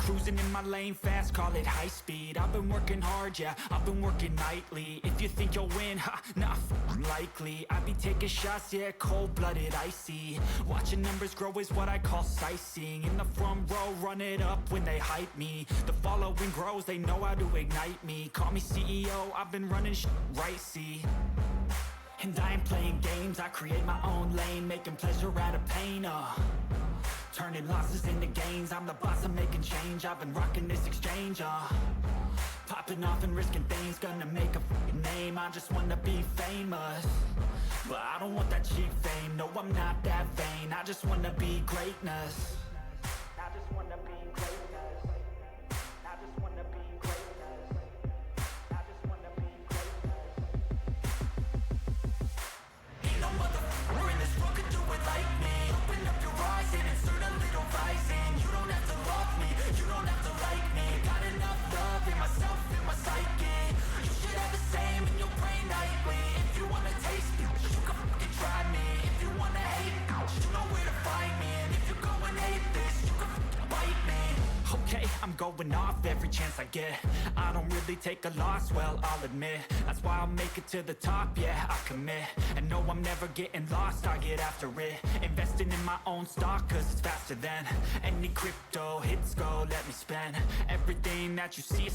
Cruising in my lane fast, call it high speed. I've been working hard, yeah, I've been working nightly. If you think you'll win, ha, nah, likely. I be taking shots, yeah, cold-blooded, icy. Watching numbers grow is what I call sightseeing. In the front row, run it up when they hype me. The following grows, they know how to ignite me. Call me CEO, I've been running right, see. And I ain't playing games, I create my own lane, making pleasure out of pain, turning losses into gains, I'm the boss, I'm making change. I've been rocking this exchange, popping off and risking things, gonna make a f***ing name. I just wanna be famous, but I don't want that cheap fame. No, I'm not that vain, I just wanna be greatness. I just wanna be greatness. I just wanna be greatness. I just wanna be greatness. Ain't no motherfucker in this world could do it like me. Open up your eyes and insert a little rising. You don't have to love me, you don't have to like me. Got enough love in myself, in my psyche. You should have the same in your brain nightly. If you wanna taste me, you can fucking try me. If you wanna hate me, you know where to find me. And if you're going hate this, you can fucking bite me. Okay, I'm going off every chance I get. I don't really take a loss, well, I'll admit. That's why I'll make it to the top, yeah, I commit. And no, I'm never getting lost, I get after it. Investing in my own stock, cause it's faster than any crypto hits go, let me spend everything that you see is